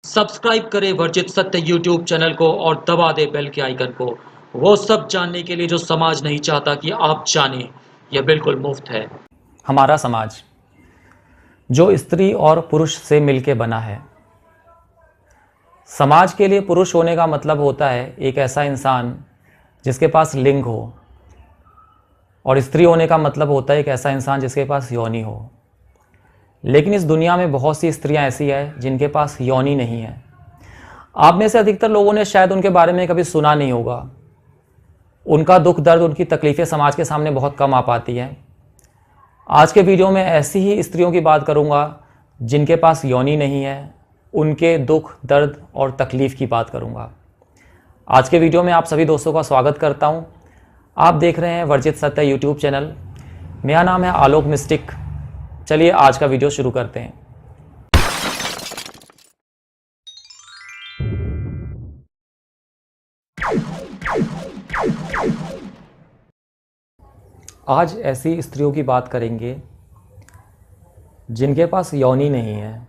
Subscribe करें वर्जित सत्य यूट्यूब चैनल को और दबा दे बेल के आइकन को। वो सब जानने के लिए जो समाज नहीं चाहता कि आप जानें, यह बिल्कुल मुफ्त है। हमारा समाज जो स्त्री और पुरुष से मिलके बना है। समाज के लिए पुरुष होने का मतलब होता है एक ऐसा इंसान जिसके पास लिंग हो, और स्त्री होने का मतलब होता है एक ऐसा इंसान जिसके पास योनि हो। लेकिन इस दुनिया में बहुत सी स्त्रियां ऐसी हैं जिनके पास योनि नहीं है। आप में से अधिकतर लोगों ने शायद उनके बारे में कभी सुना नहीं होगा। उनका दुख दर्द, उनकी तकलीफ़ें समाज के सामने बहुत कम आ पाती हैं। आज के वीडियो में ऐसी ही स्त्रियों की बात करूंगा जिनके पास योनि नहीं है, उनके दुख दर्द और तकलीफ़ की बात करूंगा। आज के वीडियो में आप सभी दोस्तों का स्वागत करता हूं। आप देख रहे हैं वर्जित सत्य यूट्यूब चैनल। मेरा नाम है आलोक मिस्टिक। चलिए आज का वीडियो शुरू करते हैं। आज ऐसी स्त्रियों की बात करेंगे जिनके पास योनि नहीं है।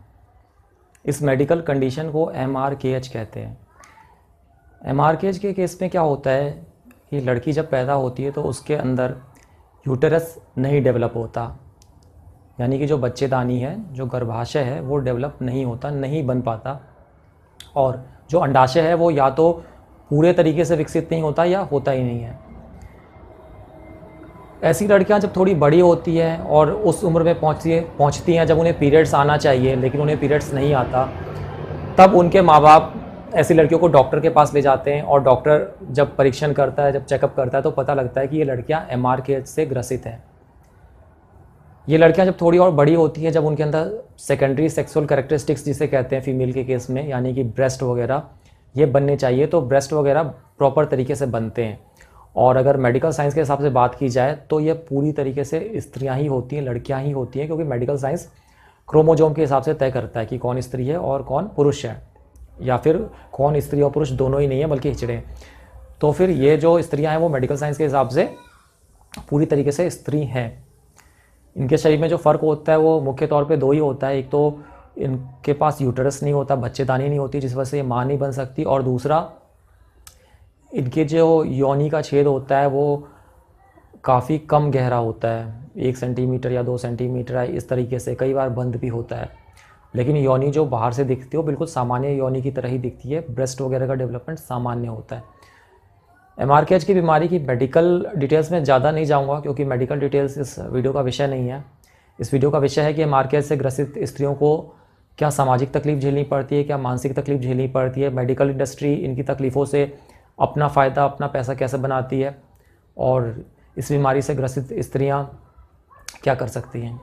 इस मेडिकल कंडीशन को MRKH कहते हैं। MRKH के केस में क्या होता है कि लड़की जब पैदा होती है तो उसके अंदर यूटेरस नहीं डेवलप होता, यानी कि जो बच्चेदानी है, जो गर्भाशय है, वो डेवलप नहीं होता, नहीं बन पाता। और जो अंडाशय है वो या तो पूरे तरीके से विकसित नहीं होता या होता ही नहीं है। ऐसी लड़कियां जब थोड़ी बड़ी होती हैं और उस उम्र में पहुंचती हैं जब उन्हें पीरियड्स आना चाहिए लेकिन उन्हें पीरियड्स नहीं आता, तब उनके माँ बाप ऐसी लड़कियों को डॉक्टर के पास ले जाते हैं। और डॉक्टर जब परीक्षण करता है, जब चेकअप करता है, तो पता लगता है कि ये लड़कियां MRKH से ग्रसित हैं। ये लड़कियां जब थोड़ी और बड़ी होती हैं, जब उनके अंदर सेकेंडरी सेक्सुअल कैरेक्टरिस्टिक्स जिसे कहते हैं फीमेल के केस में, यानी कि ब्रेस्ट वगैरह ये बनने चाहिए, तो ब्रेस्ट वगैरह प्रॉपर तरीके से बनते हैं। और अगर मेडिकल साइंस के हिसाब से बात की जाए तो ये पूरी तरीके से स्त्रियां ही होती हैं, लड़कियां ही होती हैं, क्योंकि मेडिकल साइंस क्रोमोजोम के हिसाब से तय करता है कि कौन स्त्री है और कौन पुरुष है, या फिर कौन स्त्री और पुरुष दोनों ही नहीं है बल्कि हिचड़े। तो फिर ये जो स्त्रियां हैं वो मेडिकल साइंस के हिसाब से पूरी तरीके से स्त्री हैं। इनके शरीर में जो फ़र्क होता है वो मुख्य तौर पे दो ही होता है। एक तो इनके पास यूटेरस नहीं होता, बच्चेदानी नहीं होती, जिस वजह से ये माँ नहीं बन सकती। और दूसरा, इनके जो योनि का छेद होता है वो काफ़ी कम गहरा होता है, 1 सेंटीमीटर या 2 सेंटीमीटर है, इस तरीके से कई बार बंद भी होता है। लेकिन योनि जो बाहर से दिखती है वो बिल्कुल सामान्य योनि की तरह ही दिखती है। ब्रेस्ट वगैरह का डेवलपमेंट सामान्य होता है। MRKH की बीमारी की मेडिकल डिटेल्स में ज़्यादा नहीं जाऊंगा, क्योंकि मेडिकल डिटेल्स इस वीडियो का विषय नहीं है। इस वीडियो का विषय है कि MRKH से ग्रसित स्त्रियों को क्या सामाजिक तकलीफ झेलनी पड़ती है, क्या मानसिक तकलीफ झेलनी पड़ती है, मेडिकल इंडस्ट्री इनकी तकलीफ़ों से अपना फ़ायदा, अपना पैसा कैसे बनाती है, और इस बीमारी से ग्रसित स्त्रियां क्या कर सकती हैं।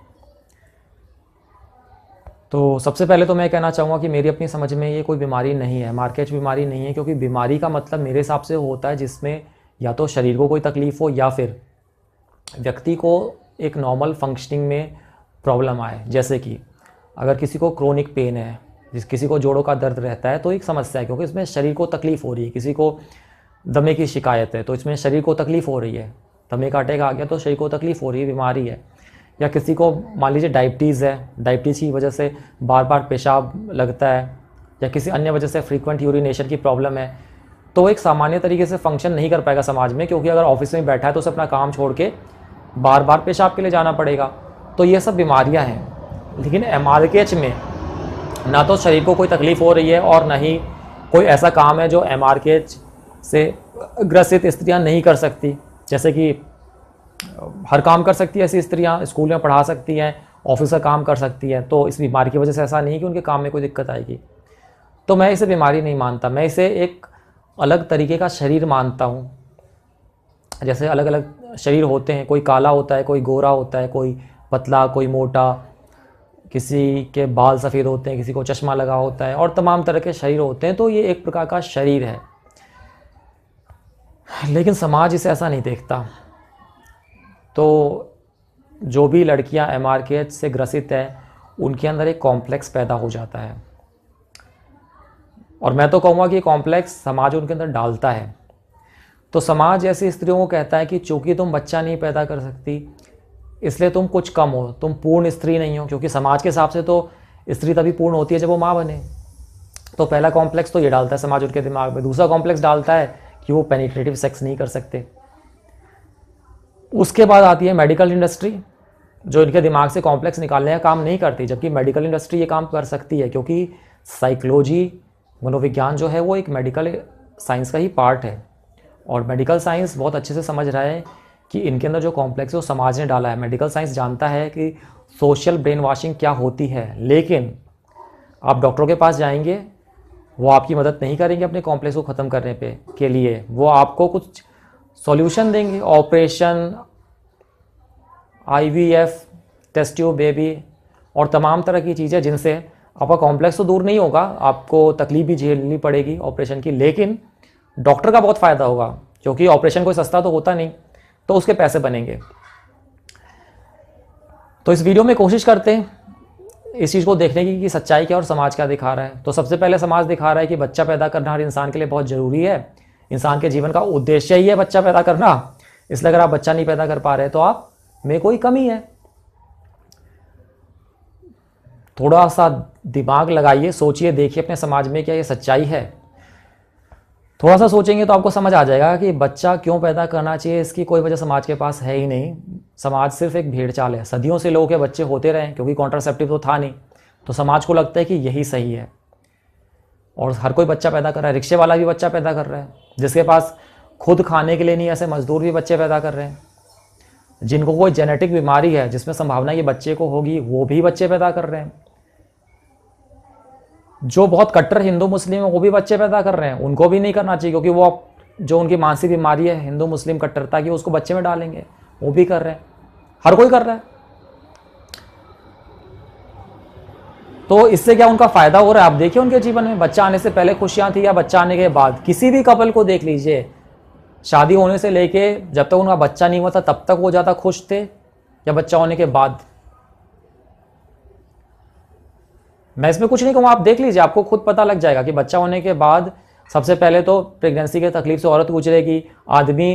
तो सबसे पहले तो मैं कहना चाहूँगा कि मेरी अपनी समझ में ये कोई बीमारी नहीं है, MRKH बीमारी नहीं है। क्योंकि बीमारी का मतलब मेरे हिसाब से होता है जिसमें या तो शरीर को कोई तकलीफ़ हो या फिर व्यक्ति को एक नॉर्मल फंक्शनिंग में प्रॉब्लम आए। जैसे कि अगर किसी को क्रोनिक पेन है, किसी को जोड़ों का दर्द रहता है, तो एक समस्या है, क्योंकि इसमें शरीर को तकलीफ़ हो रही है। किसी को दमे की शिकायत है तो इसमें शरीर को तकलीफ़ हो रही है, दमे का अटैक आ गया तो शरीर को तकलीफ़ हो रही है, बीमारी है। या किसी को मान लीजिए डायबिटीज़ है, डायबिटीज़ की वजह से बार बार पेशाब लगता है, या किसी अन्य वजह से फ्रीक्वेंट यूरिनेशन की प्रॉब्लम है, तो वो एक सामान्य तरीके से फंक्शन नहीं कर पाएगा समाज में। क्योंकि अगर ऑफिस में बैठा है तो उसे अपना काम छोड़ के बार बार पेशाब के लिए जाना पड़ेगा। तो ये सब बीमारियाँ हैं। लेकिन MRKH में ना तो शरीर को कोई तकलीफ़ हो रही है और ना ही कोई ऐसा काम है जो MRKH से ग्रसित स्त्रियां नहीं कर सकती। जैसे कि हर काम कर सकती है ऐसी स्त्रियां, स्कूल में पढ़ा सकती हैं, ऑफिस का काम कर सकती हैं। तो इस बीमारी की वजह से ऐसा नहीं कि उनके काम में कोई दिक्कत आएगी। तो मैं इसे बीमारी नहीं मानता, मैं इसे एक अलग तरीके का शरीर मानता हूँ। जैसे अलग अलग शरीर होते हैं, कोई काला होता है, कोई गोरा होता है, कोई पतला, कोई मोटा, किसी के बाल सफ़ेद होते हैं, किसी को चश्मा लगा होता है, और तमाम तरह के शरीर होते हैं। तो ये एक प्रकार का शरीर है। लेकिन समाज इसे ऐसा नहीं देखता। तो जो भी लड़कियां MRKH से ग्रसित हैं उनके अंदर एक कॉम्प्लेक्स पैदा हो जाता है, और मैं तो कहूँगा कि ये कॉम्प्लेक्स समाज उनके अंदर डालता है। तो समाज ऐसी स्त्रियों को कहता है कि चूँकि तुम बच्चा नहीं पैदा कर सकती इसलिए तुम कुछ कम हो, तुम पूर्ण स्त्री नहीं हो। क्योंकि समाज के हिसाब से तो स्त्री तभी पूर्ण होती है जब वो माँ बने। तो पहला कॉम्प्लेक्स तो ये डालता है समाज उनके दिमाग में। दूसरा कॉम्प्लेक्स डालता है कि वो पेनिट्रेटिव सेक्स नहीं कर सकते। उसके बाद आती है मेडिकल इंडस्ट्री, जो इनके दिमाग से कॉम्प्लेक्स निकालने का काम नहीं करती, जबकि मेडिकल इंडस्ट्री ये काम कर सकती है, क्योंकि साइकोलॉजी, मनोविज्ञान जो है वो एक मेडिकल साइंस का ही पार्ट है। और मेडिकल साइंस बहुत अच्छे से समझ रहा है कि इनके अंदर जो कॉम्प्लेक्स है वो समाज ने डाला है। मेडिकल साइंस जानता है कि सोशल ब्रेन वॉशिंग क्या होती है, लेकिन आप डॉक्टरों के पास जाएंगे, वो आपकी मदद नहीं करेंगे अपने कॉम्प्लेक्स को ख़त्म करने के लिए। वो आपको कुछ सॉल्यूशन देंगे, operation, IVF, test tube baby और तमाम तरह की चीज़ें, जिनसे आपका कॉम्प्लेक्स तो दूर नहीं होगा, आपको तकलीफ भी झेलनी पड़ेगी ऑपरेशन की, लेकिन डॉक्टर का बहुत फ़ायदा होगा, क्योंकि ऑपरेशन कोई सस्ता तो होता नहीं, तो उसके पैसे बनेंगे। तो इस वीडियो में कोशिश करते हैं इस चीज़ को देखने की कि सच्चाई क्या और समाज क्या दिखा रहा है। तो सबसे पहले समाज दिखा रहा है कि बच्चा पैदा करना हर इंसान के लिए बहुत ज़रूरी है। इंसान के जीवन का उद्देश्य ही है बच्चा पैदा करना, इसलिए अगर आप बच्चा नहीं पैदा कर पा रहे तो आप में कोई कमी है। थोड़ा सा दिमाग लगाइए, सोचिए, देखिए अपने समाज में क्या ये सच्चाई है। थोड़ा सा सोचेंगे तो आपको समझ आ जाएगा कि बच्चा क्यों पैदा करना चाहिए, इसकी कोई वजह समाज के पास है ही नहीं। समाज सिर्फ एक भेड़ चाल है। सदियों से लोगों के बच्चे होते रहे, क्योंकि कॉन्ट्रासेप्टिव तो था नहीं, तो समाज को लगता है कि यही सही है। और हर कोई बच्चा पैदा कर रहा है, रिक्शे वाला भी बच्चा पैदा कर रहा है, जिसके पास खुद खाने के लिए नहीं, ऐसे मजदूर भी बच्चे पैदा कर रहे हैं। जिनको कोई जेनेटिक बीमारी है जिसमें संभावना ये बच्चे को होगी, वो भी बच्चे पैदा कर रहे हैं। जो बहुत कट्टर हिंदू मुस्लिम है वो भी बच्चे पैदा कर रहे हैं, उनको भी नहीं करना चाहिए, क्योंकि वो जो उनकी मानसिक बीमारी है हिंदू मुस्लिम कट्टरता की, उसको बच्चे में डालेंगे, वो भी कर रहे हैं, हर कोई कर रहा है। तो इससे क्या उनका फायदा हो रहा है? आप देखिए उनके जीवन में बच्चा आने से पहले खुशियां थी या बच्चा आने के बाद। किसी भी कपल को देख लीजिए, शादी होने से लेके जब तक उनका बच्चा नहीं हुआ था तब तक वो ज़्यादा खुश थे या बच्चा होने के बाद। मैं इसमें कुछ नहीं कहूँगा, आप देख लीजिए, आपको खुद पता लग जाएगा कि बच्चा होने के बाद सबसे पहले तो प्रेगनेंसी के तकलीफ से औरत गुजरेगी। आदमी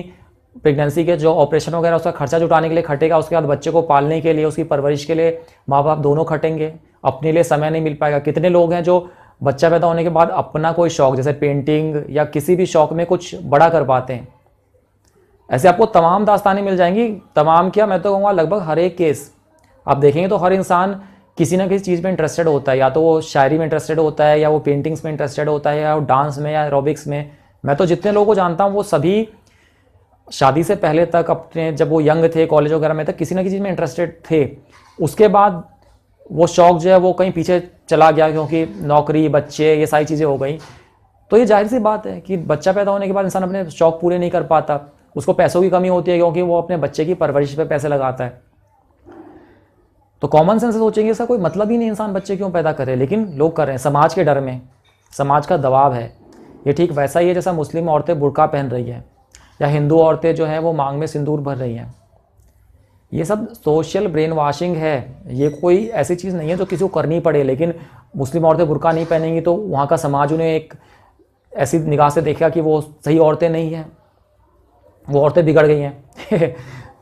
प्रेगनेंसी के जो ऑपरेशन वगैरह उसका खर्चा जुटाने के लिए खटेगा, उसके बाद बच्चे को पालने के लिए, उसकी परवरिश के लिए माँ बाप दोनों खटेंगे, अपने लिए समय नहीं मिल पाएगा। कितने लोग हैं जो बच्चा पैदा होने के बाद अपना कोई शौक जैसे पेंटिंग या किसी भी शौक में कुछ बड़ा कर पाते हैं। ऐसे आपको तमाम दास्तानें मिल जाएंगी, तमाम क्या, मैं तो कहूँगा लगभग हर एक केस आप देखेंगे तो हर इंसान किसी ना किसी चीज़ में इंटरेस्टेड होता है, या तो वो शायरी में इंटरेस्टेड होता है, या वो पेंटिंग्स में इंटरेस्टेड होता है, या वो डांस में या एरोबिक्स में। मैं तो जितने लोगों को जानता हूँ वो सभी शादी से पहले तक, अपने जब वो यंग थे कॉलेज वगैरह में तक, किसी ना किसी चीज़ में इंटरेस्टेड थे। उसके बाद वो शौक जो है वो कहीं पीछे चला गया, क्योंकि नौकरी, बच्चे, ये सारी चीज़ें हो गई। तो ये जाहिर सी बात है कि बच्चा पैदा होने के बाद इंसान अपने शौक पूरे नहीं कर पाता, उसको पैसों की कमी होती है, क्योंकि वो अपने बच्चे की परवरिश पे पैसे लगाता है। तो कॉमन सेंस से सोचेंगे इसका कोई मतलब ही नहीं इंसान बच्चे क्यों पैदा करे, लेकिन लोग कर रहे हैं समाज के डर में, समाज का दबाव है। ये ठीक वैसा ही है जैसा मुस्लिम औरतें बुर्का पहन रही हैं, या हिंदू औरतें जो हैं वो मांग में सिंदूर भर रही हैं। ये सब सोशल ब्रेन वॉशिंग है। ये कोई ऐसी चीज़ नहीं है जो किसी को करनी पड़े, लेकिन मुस्लिम औरतें बुर्का नहीं पहनेंगी तो वहाँ का समाज उन्हें एक ऐसी निगाह से देखेगा कि वो सही औरतें नहीं हैं, वो औरतें बिगड़ गई हैं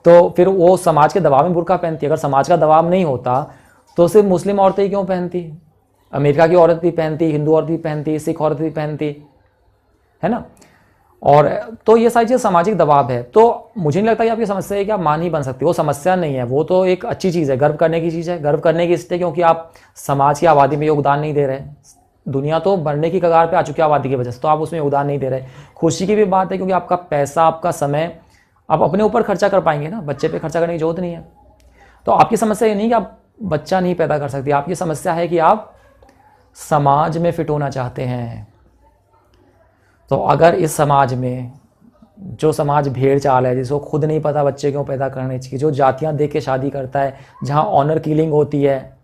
तो फिर वो समाज के दबाव में बुर्का पहनती है। अगर समाज का दबाव नहीं होता तो सिर्फ मुस्लिम औरतें ही क्यों पहनती? अमेरिका की औरत भी पहनती, हिंदू औरत भी पहनती, सिख औरत भी पहनती है ना। और तो ये सारी चीज़ सामाजिक दबाव है। तो मुझे नहीं लगता कि आपकी समस्या है कि आप मां नहीं बन सकती, वो समस्या नहीं है, वो तो एक अच्छी चीज़ है, गर्व करने की चीज़ है। गर्व करने की इसलिए क्योंकि आप समाज की आबादी में योगदान नहीं दे रहे। दुनिया तो बढ़ने की कगार पे आ चुकी है आबादी की वजह से, तो आप उसमें योगदान नहीं दे रहे। खुशी की भी बात है क्योंकि आपका पैसा, आपका समय आप अपने ऊपर खर्चा कर पाएंगे ना, बच्चे पे खर्चा करने की जरूरत नहीं है। तो आपकी समस्या ये नहीं कि आप बच्चा नहीं पैदा कर सकती, आपकी समस्या है कि आप समाज में फिट होना चाहते हैं। तो अगर इस समाज में, जो समाज भेड़ चाल है, जिसको खुद नहीं पता बच्चे क्यों पैदा करने चाहिए, जो जातियां देख के शादी करता है, जहां ऑनर किलिंग होती है,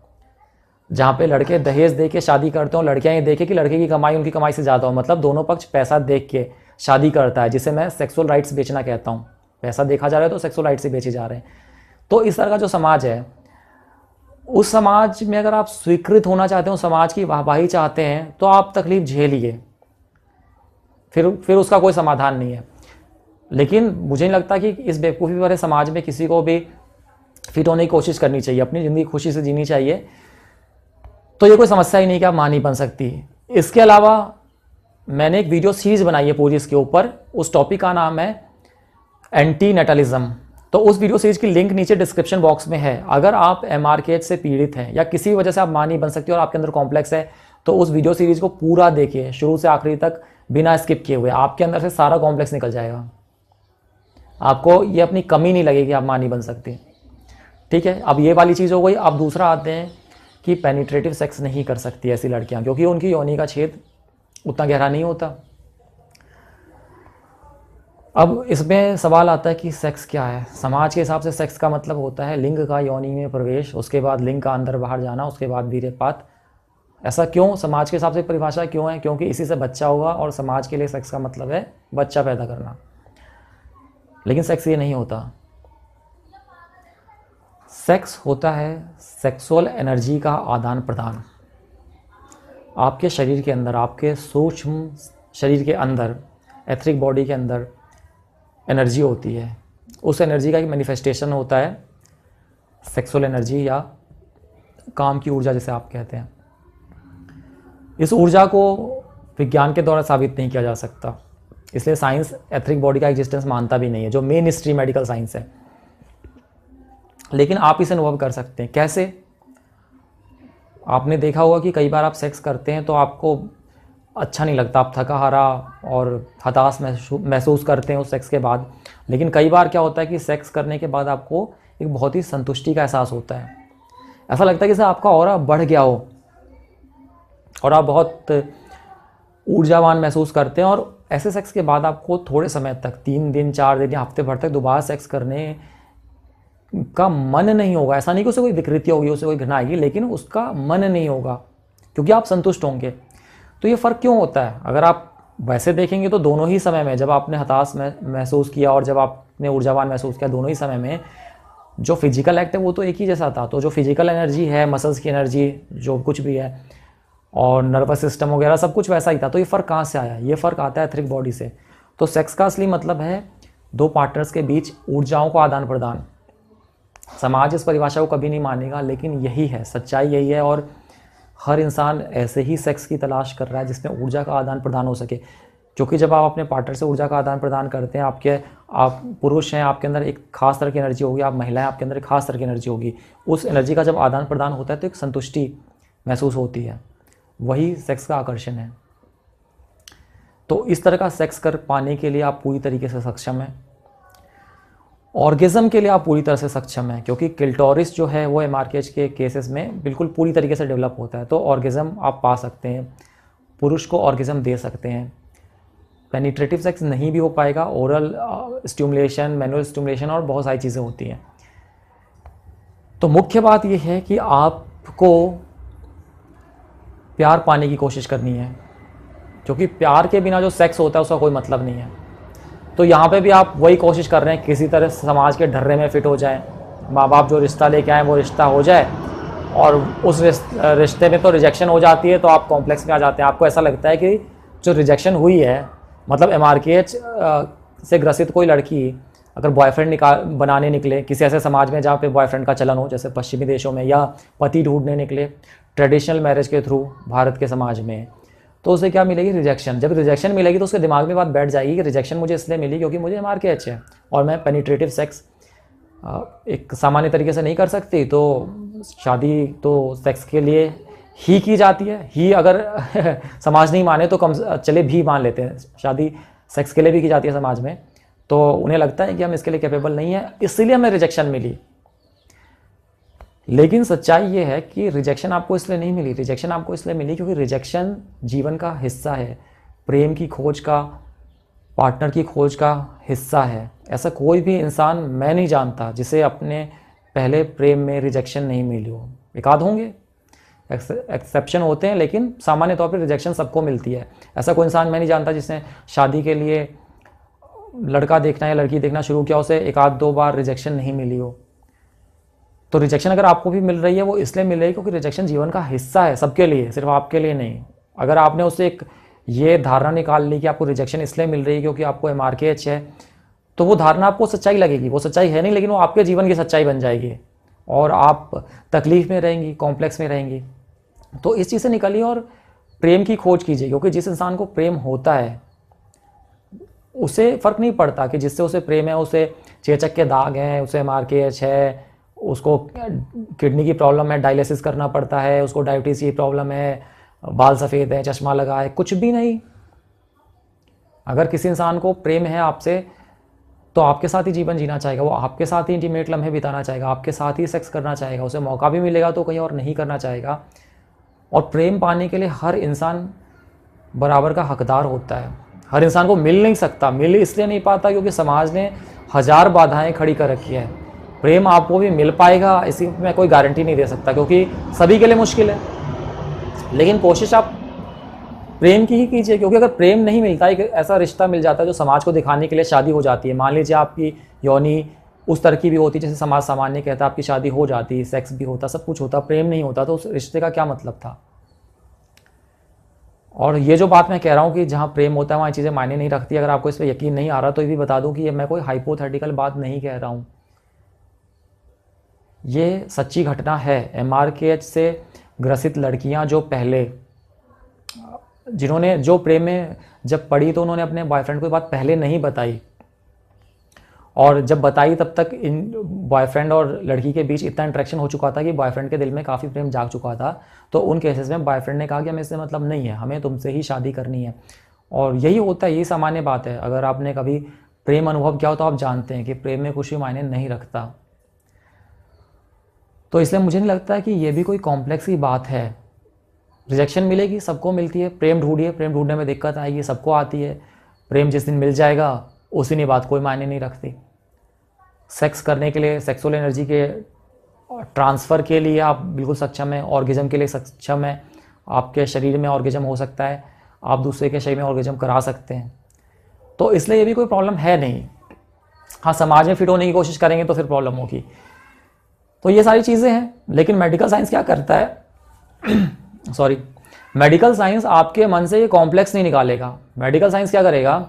जहाँ पे लड़के दहेज दे के शादी करते हो, लड़कियां ये देखे कि लड़के की कमाई उनकी कमाई से ज़्यादा हो, मतलब दोनों पक्ष पैसा देख के शादी करता है, जिसे मैं सेक्सुअल राइट्स बेचना कहता हूँ। पैसा देखा जा रहा है तो सेक्सुअल राइट्स ही बेचे जा रहे हैं। तो इस तरह का जो समाज है, उस समाज में अगर आप स्वीकृत होना चाहते हो, समाज की वाहवाही चाहते हैं, तो आप तकलीफ झेलिए, फिर उसका कोई समाधान नहीं है। लेकिन मुझे नहीं लगता कि इस बेवकूफ़ी भरे समाज में किसी को भी फिट होने की कोशिश करनी चाहिए, अपनी ज़िंदगी खुशी से जीनी चाहिए। तो ये कोई समस्या ही नहीं कि आप मां नहीं बन सकती। इसके अलावा मैंने एक वीडियो सीरीज बनाई है पूरी इसके ऊपर, उस टॉपिक का नाम है एंटी नेटलिज्म। तो उस वीडियो सीरीज की लिंक नीचे डिस्क्रिप्शन बॉक्स में है। अगर आप MRKH से पीड़ित हैं या किसी वजह से आप मां नहीं बन सकती और आपके अंदर कॉम्प्लेक्स है, तो उस वीडियो सीरीज को पूरा देखिए शुरू से आखिरी तक बिना स्किप किए हुए। आपके अंदर से सारा कॉम्प्लेक्स निकल जाएगा, आपको ये अपनी कमी नहीं लगेगी आप मां नहीं बन सकती। ठीक है, अब ये वाली चीज़ हो गई। अब दूसरा आते हैं कि पेनिट्रेटिव सेक्स नहीं कर सकती ऐसी लड़कियां, क्योंकि उनकी योनि का छेद उतना गहरा नहीं होता। अब इसमें सवाल आता है कि सेक्स क्या है। समाज के हिसाब से सेक्स का मतलब होता है लिंग का योनि में प्रवेश, उसके बाद लिंग का अंदर बाहर जाना, उसके बाद वीर्यपात। ऐसा क्यों समाज के हिसाब से परिभाषा क्यों है? क्योंकि इसी से बच्चा होगा और समाज के लिए सेक्स का मतलब है बच्चा पैदा करना। लेकिन सेक्स ये नहीं होता। सेक्स होता है सेक्सुअल एनर्जी का आदान प्रदान। आपके शरीर के अंदर, आपके सूक्ष्म शरीर के अंदर, एथरिक बॉडी के अंदर एनर्जी होती है। उस एनर्जी का एक मैनिफेस्टेशन होता है सेक्सुअल एनर्जी या काम की ऊर्जा जिसे आप कहते हैं। इस ऊर्जा को विज्ञान के द्वारा साबित नहीं किया जा सकता, इसलिए साइंस एथरिक बॉडी का एग्जिस्टेंस मानता भी नहीं है, जो मेन हिस्ट्री मेडिकल साइंस है। लेकिन आप इसे अनुभव कर सकते हैं। कैसे? आपने देखा होगा कि कई बार आप सेक्स करते हैं तो आपको अच्छा नहीं लगता, आप थका हारा और हताश महसूस करते हैं उस सेक्स के बाद। लेकिन कई बार क्या होता है कि सेक्स करने के बाद आपको एक बहुत ही संतुष्टि का एहसास होता है। ऐसा लगता है कि जैसे आपका ऑरा बढ़ गया हो और आप बहुत ऊर्जावान महसूस करते हैं। और ऐसे सेक्स के बाद आपको थोड़े समय तक, 3 दिन 4 दिन या हफ्ते भर तक दोबारा सेक्स करने का मन नहीं होगा। ऐसा नहीं कि उसे कोई विकृति होगी, उसे कोई घृणा आएगी, लेकिन उसका मन नहीं होगा क्योंकि आप संतुष्ट होंगे। तो ये फ़र्क क्यों होता है? अगर आप वैसे देखेंगे तो दोनों ही समय में, जब आपने हताश महसूस किया और जब आपने ऊर्जावान महसूस किया, दोनों ही समय में जो फिजिकल एक्ट है वो तो एक ही जैसा था। तो जो फिजिकल एनर्जी है, मसल्स की एनर्जी, जो कुछ भी है, और नर्वस सिस्टम वगैरह सब कुछ वैसा ही था। तो ये फ़र्क कहाँ से आया? ये फ़र्क आता है एथरिक बॉडी से। तो सेक्स का असली मतलब है 2 पार्टनर्स के बीच ऊर्जाओं का आदान प्रदान। समाज इस परिभाषा को कभी नहीं मानेगा, लेकिन यही है, सच्चाई यही है। और हर इंसान ऐसे ही सेक्स की तलाश कर रहा है जिसमें ऊर्जा का आदान प्रदान हो सके। क्योंकि जब आप अपने पार्टनर से ऊर्जा का आदान प्रदान करते हैं, आप पुरुष हैं, आपके अंदर एक खास तरह की एनर्जी होगी, आप महिला हैं, आपके अंदर एक खास तरह की एनर्जी होगी। उस एनर्जी का जब आदान प्रदान होता है तो एक संतुष्टि महसूस होती है, वही सेक्स का आकर्षण है। तो इस तरह का सेक्स कर पाने के लिए आप पूरी तरीके से सक्षम हैं। ऑर्गेज़म के लिए आप पूरी तरह से सक्षम हैं, क्योंकि क्लिटोरिस जो है वो MRKH के केसेस में बिल्कुल पूरी तरीके से डेवलप होता है। तो ऑर्गेज़म आप पा सकते हैं, पुरुष को ऑर्गेज़म दे सकते हैं। पेनिट्रेटिव सेक्स नहीं भी हो पाएगा, ओरल स्टिमुलेशन, मैनुअल स्टिमुलेशन और बहुत सारी चीज़ें होती हैं। तो मुख्य बात यह है कि आपको प्यार पाने की कोशिश करनी है, क्योंकि प्यार के बिना जो सेक्स होता है उसका कोई मतलब नहीं है। तो यहाँ पे भी आप वही कोशिश कर रहे हैं किसी तरह समाज के ढर्रे में फिट हो जाएं, माँ बाप जो रिश्ता लेके आए वो रिश्ता हो जाए, और उस रिश्ते में तो रिजेक्शन हो जाती है तो आप कॉम्प्लेक्स में आ जाते हैं। आपको ऐसा लगता है कि जो रिजेक्शन हुई है, मतलब MRKH से ग्रसित कोई लड़की अगर बॉयफ्रेंड बनाने निकले किसी ऐसे समाज में जहाँ पे बॉयफ्रेंड का चलन हो, जैसे पश्चिमी देशों में, या पति ढूंढने निकले ट्रेडिशनल मैरिज के थ्रू भारत के समाज में, तो उसे क्या मिलेगी? रिजेक्शन। जब रिजेक्शन मिलेगी तो उसके दिमाग में बात बैठ जाएगी कि रिजेक्शन मुझे इसलिए मिली क्योंकि मुझे MRKH है और मैं पेनिट्रेटिव सेक्स एक सामान्य तरीके से नहीं कर सकती। तो शादी तो सेक्स के लिए ही की जाती है। ही अगर समाज नहीं माने तो कम चले भी मान लेते हैं, शादी सेक्स के लिए भी की जाती है समाज में। तो उन्हें लगता है कि हम इसके लिए कैपेबल नहीं है, इसलिए हमें रिजेक्शन मिली। लेकिन सच्चाई ये है कि रिजेक्शन आपको इसलिए नहीं मिली। रिजेक्शन आपको इसलिए मिली क्योंकि रिजेक्शन जीवन का हिस्सा है, प्रेम की खोज का, पार्टनर की खोज का हिस्सा है। ऐसा कोई भी इंसान मैं नहीं जानता जिसे अपने पहले प्रेम में रिजेक्शन नहीं मिली हो। एक आध होंगे, एक्सेप्शन होते हैं, लेकिन सामान्य तौर पर रिजेक्शन सबको मिलती है। ऐसा कोई इंसान मैं नहीं जानता जिसने शादी के लिए लड़का देखना या लड़की देखना शुरू किया, उसे एक आध 2 बार रिजेक्शन नहीं मिली हो। तो रिजेक्शन अगर आपको भी मिल रही है वो इसलिए मिल रही है क्योंकि रिजेक्शन जीवन का हिस्सा है, सबके लिए, सिर्फ आपके लिए नहीं। अगर आपने उससे एक ये धारणा निकाल ली कि आपको रिजेक्शन इसलिए मिल रही है क्योंकि आपको MRKH है, तो वो धारणा आपको सच्चाई लगेगी। वो सच्चाई है नहीं, लेकिन वो आपके जीवन की सच्चाई बन जाएगी और आप तकलीफ में रहेंगी, कॉम्प्लेक्स में रहेंगी। तो इस चीज़ से निकलिए और प्रेम की खोज कीजिए, क्योंकि जिस इंसान को प्रेम होता है उसे फ़र्क नहीं पड़ता कि जिससे उसे प्रेम है उसे चेचक के दाग हैं, उसे MRKH है, उसको किडनी की प्रॉब्लम है, डायलिसिस करना पड़ता है, उसको डायबिटीज़ की प्रॉब्लम है, बाल सफ़ेद है, चश्मा लगा है, कुछ भी नहीं। अगर किसी इंसान को प्रेम है आपसे तो आपके साथ ही जीवन जीना चाहेगा, वो आपके साथ ही इंटीमेट लम्हे बिताना चाहेगा, आपके साथ ही सेक्स करना चाहेगा, उसे मौका भी मिलेगा तो कहीं और नहीं करना चाहेगा। और प्रेम पाने के लिए हर इंसान बराबर का हकदार होता है। हर इंसान को मिल नहीं सकता, मिल इसलिए नहीं पाता क्योंकि समाज ने 1000 बाधाएं खड़ी कर रखी है। प्रेम आपको भी मिल पाएगा इसी में कोई गारंटी नहीं दे सकता, क्योंकि सभी के लिए मुश्किल है। लेकिन कोशिश आप प्रेम की ही कीजिए, क्योंकि अगर प्रेम नहीं मिलता, एक ऐसा रिश्ता मिल जाता है जो समाज को दिखाने के लिए शादी हो जाती है। मान लीजिए आपकी योनि उस तरह की भी होती है जैसे समाज सामान्य कहता है, आपकी शादी हो जाती, सेक्स भी होता, सब कुछ होता, प्रेम नहीं होता, तो उस रिश्ते का क्या मतलब था। और ये जो बात मैं कह रहा हूँ कि जहाँ प्रेम होता है वहाँ चीज़ें मायने नहीं रखती, अगर आपको इस पर यकीन नहीं आ रहा तो ये भी बता दूँ कि ये मैं कोई हाइपोथेटिकल बात नहीं कह रहा हूँ, ये सच्ची घटना है। MRKH से ग्रसित लड़कियाँ जो पहले, जिन्होंने जो प्रेम में जब पड़ी तो उन्होंने अपने बॉयफ्रेंड को ये बात पहले नहीं बताई, और जब बताई तब तक इन बॉयफ्रेंड और लड़की के बीच इतना इंटरेक्शन हो चुका था कि बॉयफ्रेंड के दिल में काफ़ी प्रेम जाग चुका था। तो उन केसेस में बॉयफ्रेंड ने कहा कि हमें इससे मतलब नहीं है, हमें तुमसे ही शादी करनी है। और यही होता है, यही सामान्य बात है। अगर आपने कभी प्रेम अनुभव किया हो तो आप जानते हैं कि प्रेम में कुछ भी मायने नहीं रखता। तो इसलिए मुझे नहीं लगता कि ये भी कोई कॉम्प्लेक्स की बात है। रिजेक्शन मिलेगी, सबको मिलती है। प्रेम ढूंढिए, प्रेम ढूंढने में दिक्कत आएगी, सबको आती है। प्रेम जिस दिन मिल जाएगा उस दिन ये बात कोई मायने नहीं रखती। सेक्स करने के लिए, सेक्सुअल एनर्जी के ट्रांसफ़र के लिए आप बिल्कुल सक्षम हैं, ऑर्गेजम के लिए सक्षम हैं। आपके शरीर में ऑर्गेजम हो सकता है, आप दूसरे के शरीर में ऑर्गेजम करा सकते हैं। तो इसलिए ये भी कोई प्रॉब्लम है नहीं। हाँ, समाज में फिट होने की कोशिश करेंगे तो फिर प्रॉब्लम होगी। तो ये सारी चीज़ें हैं। लेकिन मेडिकल साइंस क्या करता है सॉरी, मेडिकल साइंस आपके मन से ये कॉम्प्लेक्स नहीं निकालेगा। मेडिकल साइंस क्या करेगा,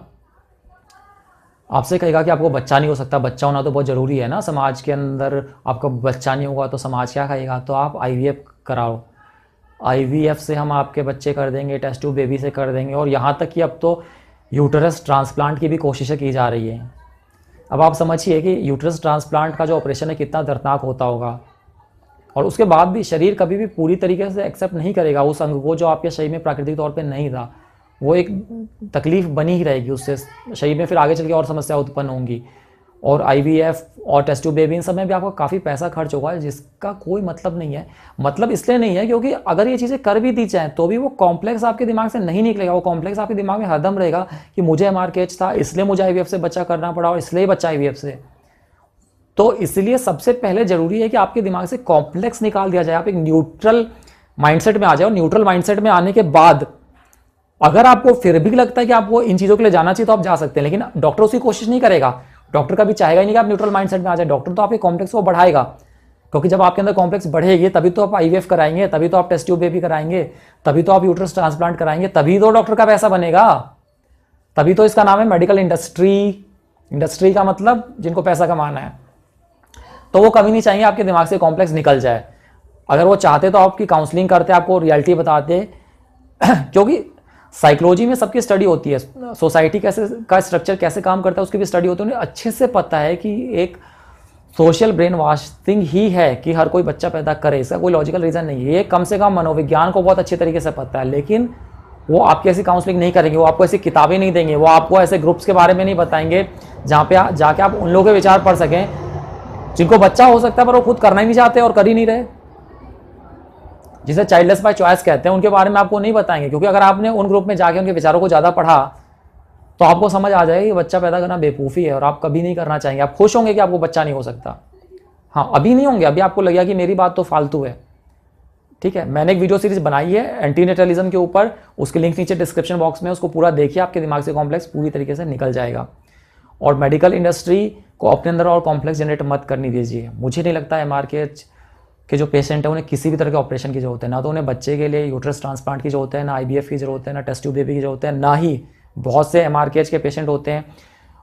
आपसे कहेगा कि आपको बच्चा नहीं हो सकता, बच्चा होना तो बहुत ज़रूरी है ना, समाज के अंदर आपका बच्चा नहीं होगा तो समाज क्या कहेगा, तो आप IVF कराओ। IVF से हम आपके बच्चे कर देंगे, टेस्ट ट्यूब बेबी से कर देंगे, और यहाँ तक कि अब तो यूटरस ट्रांसप्लांट की भी कोशिशें की जा रही हैं। अब आप समझिए कि यूटरस ट्रांसप्लांट का जो ऑपरेशन है कितना दर्दनाक होता होगा, और उसके बाद भी शरीर कभी भी पूरी तरीके से एक्सेप्ट नहीं करेगा उस अंग को जो आपके शरीर में प्राकृतिक तौर पे नहीं था। वो एक तकलीफ बनी ही रहेगी, उससे शरीर में फिर आगे चल के और समस्या उत्पन्न होंगी। और IVF और टेस्ट ट्यूब बेबी इन सब में भी आपको काफ़ी पैसा खर्च होगा, जिसका कोई मतलब नहीं है। मतलब इसलिए नहीं है क्योंकि अगर ये चीज़ें कर भी दी जाएँ तो भी वो कॉम्प्लेक्स आपके दिमाग से नहीं निकलेगा। वो कॉम्प्लेक्स आपके दिमाग में हरदम रहेगा कि मुझे MRKH था इसलिए मुझे IVF से बच्चा करना पड़ा, और इसलिए बच्चा IVF से। तो इसलिए सबसे पहले ज़रूरी है कि आपके दिमाग से कॉम्प्लेक्स निकाल दिया जाए, आप एक न्यूट्रल माइंडसेट में आ जाओ। न्यूट्रल माइंडसेट में आने के बाद अगर आपको फिर भी लगता है कि आपको इन चीज़ों के लिए जाना चाहिए तो आप जा सकते हैं, लेकिन डॉक्टर उसकी कोशिश नहीं करेगा। डॉक्टर कभी चाहेगा ही नहीं कि आप न्यूट्रल माइंडसेट में आ जाए। डॉक्टर तो आपके कॉम्प्लेक्स को बढ़ाएगा, क्योंकि जब आपके अंदर कॉम्प्लेक्स बढ़ेगी तभी तो आप IVF कराएंगे, तभी तो आप टेस्ट ट्यूब बेबी कराएंगे, तभी तो आप यूट्रस ट्रांसप्लांट कराएंगे, तभी तो डॉक्टर का पैसा बनेगा, तभी तो इसका नाम है मेडिकल इंडस्ट्री। इंडस्ट्री का मतलब जिनको पैसा कमाना है। तो वो कभी नहीं चाहेंगे आपके दिमाग से कॉम्प्लेक्स निकल जाए। अगर वो चाहते तो आपकी काउंसलिंग करते, आपको रियलिटी बताते क्योंकि साइकोलॉजी में सबकी स्टडी होती है, सोसाइटी कैसे का स्ट्रक्चर कैसे काम करता है उसकी भी स्टडी होती है। उन्हें अच्छे से पता है कि एक सोशल ब्रेन वॉशिंग ही है कि हर कोई बच्चा पैदा करे, इसका कोई लॉजिकल रीज़न नहीं है। ये कम से कम मनोविज्ञान को बहुत अच्छे तरीके से पता है, लेकिन वो आपकी ऐसी काउंसलिंग नहीं करेंगे, वो आपको ऐसी किताबें नहीं देंगे, वो आपको ऐसे ग्रुप्स के बारे में नहीं बताएंगे जहाँ पे जाके आप उन लोगों के विचार पढ़ सकें जिनको बच्चा हो सकता है पर वो खुद करना ही नहीं चाहते और कर ही नहीं रहे, जिसे चाइल्डलेस बाय चॉइस कहते हैं। उनके बारे में आपको नहीं बताएंगे, क्योंकि अगर आपने उन ग्रुप में जाके उनके विचारों को ज़्यादा पढ़ा तो आपको समझ आ जाएगा कि बच्चा पैदा करना बेवकूफ़ी है और आप कभी नहीं करना चाहेंगे। आप खुश होंगे कि आपको बच्चा नहीं हो सकता। हाँ, अभी नहीं होंगे, अभी आपको लगेगा कि मेरी बात तो फालतू है। ठीक है, मैंने एक वीडियो सीरीज बनाई है एंटीनेटलिज्म के ऊपर, उसकी लिंक नीचे डिस्क्रिप्शन बॉक्स में, उसको पूरा देखिए, आपके दिमाग से कॉम्प्लेक्स पूरी तरीके से निकल जाएगा। और मेडिकल इंडस्ट्री को अपने अंदर और कॉम्प्लेक्स जनरेट मत करनी दीजिए। मुझे नहीं लगता MRKH के जो पेशेंट है उन्हें किसी भी तरह के ऑपरेशन की जरूरत है, ना तो उन्हें बच्चे के लिए यूट्रस ट्रांसप्लांट की जरूरत है, ना IVF की जरूरत है, ना टेस्ट ट्यूब बेबी की जरूरत है, ना ही बहुत से MRKH के पेशेंट होते हैं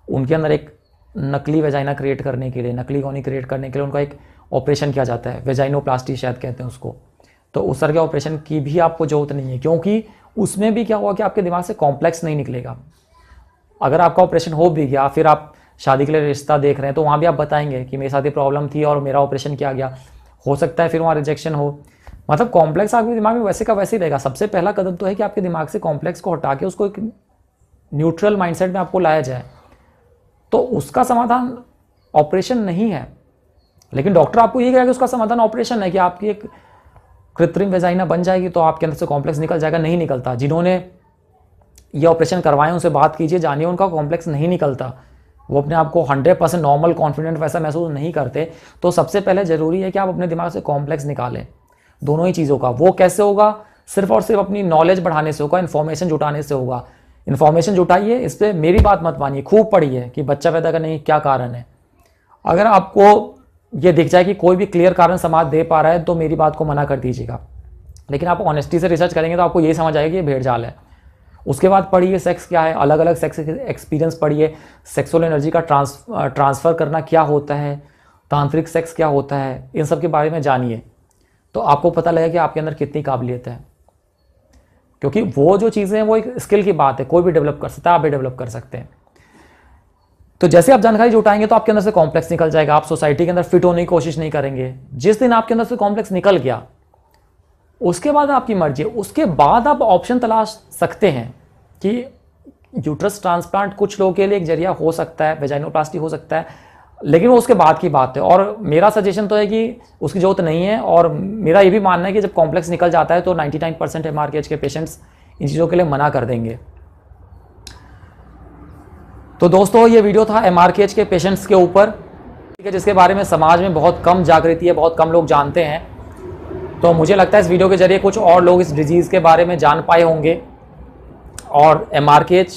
उनके अंदर एक नकली वेजाइना क्रिएट करने के लिए, नकली योनि क्रिएट करने के लिए उनका एक ऑपरेशन किया जाता है, वेजाइनोप्लास्टी शायद कहते हैं उसको। तो उस तरह के ऑपरेशन की भी आपको जरूरत नहीं है, क्योंकि उसमें भी क्या हुआ कि आपके दिमाग से कॉम्प्लेक्स नहीं निकलेगा। अगर आपका ऑपरेशन हो भी गया, फिर आप शादी के लिए रिश्ता देख रहे हैं, तो वहाँ भी आप बताएंगे कि मेरे साथ ये प्रॉब्लम थी और मेरा ऑपरेशन किया गया। हो सकता है फिर वहाँ रिजेक्शन हो। मतलब कॉम्प्लेक्स आपके दिमाग में वैसे का वैसे ही रहेगा। सबसे पहला कदम तो है कि आपके दिमाग से कॉम्प्लेक्स को हटा के उसको एक न्यूट्रल माइंडसेट में आपको लाया जाए। तो उसका समाधान ऑपरेशन नहीं है, लेकिन डॉक्टर आपको ये कहेगा कि उसका समाधान ऑपरेशन है, कि आपकी एक कृत्रिम वेजाइना बन जाएगी तो आपके अंदर से कॉम्प्लेक्स निकल जाएगा। नहीं निकलता। जिन्होंने ये ऑपरेशन करवाए उनसे बात कीजिए, जानिए, उनका कॉम्प्लेक्स नहीं निकलता। वो अपने आप को 100% नॉर्मल कॉन्फिडेंट वैसा महसूस नहीं करते। तो सबसे पहले ज़रूरी है कि आप अपने दिमाग से कॉम्प्लेक्स निकालें, दोनों ही चीज़ों का। वो कैसे होगा? सिर्फ और सिर्फ अपनी नॉलेज बढ़ाने से होगा, इन्फॉर्मेशन जुटाने से होगा। इन्फॉर्मेशन जुटाइए, इस पर मेरी बात मत मानिए, खूब पढ़िए कि बच्चा पैदा करने की क्या कारण है। अगर आपको ये दिख जाए कि कोई भी क्लियर कारण समाज दे पा रहा है तो मेरी बात को मना कर दीजिएगा। लेकिन आप ऑनेस्टी से रिसर्च करेंगे तो आपको ये समझ आएगा कि ये भेड़जाल है। उसके बाद पढ़िए सेक्स क्या है, अलग अलग सेक्स एक्सपीरियंस पढ़िए, सेक्सुअल एनर्जी का ट्रांसफ़र करना क्या होता है, तांत्रिक सेक्स क्या होता है, इन सब के बारे में जानिए। तो आपको पता लगेगा कि आपके अंदर कितनी काबिलियत है। क्योंकि वो जो चीज़ें हैं वो एक स्किल की बात है, कोई भी डेवलप कर सकता है, आप भी डेवलप कर सकते हैं। तो जैसे आप जानकारी जुटाएंगे तो आपके अंदर से कॉम्प्लेक्स निकल जाएगा। आप सोसाइटी के अंदर फिट होने की कोशिश नहीं करेंगे। जिस दिन आपके अंदर से कॉम्प्लेक्स निकल गया, उसके बाद आपकी मर्जी है। उसके बाद आप ऑप्शन तलाश सकते हैं कि यूट्रस ट्रांसप्लांट कुछ लोगों के लिए एक जरिया हो सकता है, वेजाइनोप्लास्टी हो सकता है, लेकिन वो उसके बाद की बात है। और मेरा सजेशन तो है कि उसकी जरूरत नहीं है। और मेरा ये भी मानना है कि जब कॉम्प्लेक्स निकल जाता है तो 99% MRKH के पेशेंट्स इन चीज़ों के लिए मना कर देंगे। तो दोस्तों, ये वीडियो था MRKH के पेशेंट्स के ऊपर, ठीक है, जिसके बारे में समाज में बहुत कम जागृति है, बहुत कम लोग जानते हैं। तो मुझे लगता है इस वीडियो के जरिए कुछ और लोग इस डिजीज़ के बारे में जान पाए होंगे। और MRKH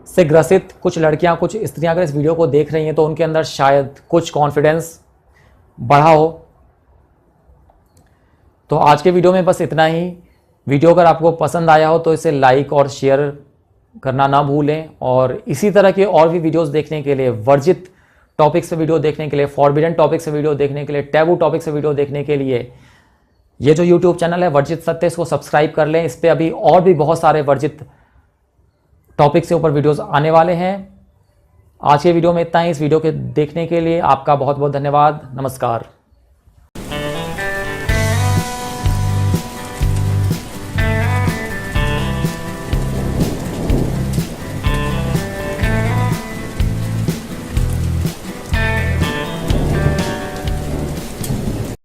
से ग्रसित कुछ लड़कियां, कुछ स्त्रियां अगर इस वीडियो को देख रही हैं तो उनके अंदर शायद कुछ कॉन्फिडेंस बढ़ा हो। तो आज के वीडियो में बस इतना ही। वीडियो अगर आपको पसंद आया हो तो इसे लाइक और शेयर करना ना भूलें। और इसी तरह के और भी वीडियोस देखने के लिए, वर्जित टॉपिक से वीडियो देखने के लिए, फॉरबिडन टॉपिक से वीडियो देखने के लिए, टैबू टॉपिक से वीडियो देखने के लिए ये जो YouTube चैनल है वर्जित सत्य, इसको सब्सक्राइब कर लें। इस पर अभी और भी बहुत सारे वर्जित टॉपिक से ऊपर वीडियोस आने वाले हैं। आज के वीडियो में इतना ही। इस वीडियो के देखने के लिए आपका बहुत बहुत धन्यवाद। नमस्कार।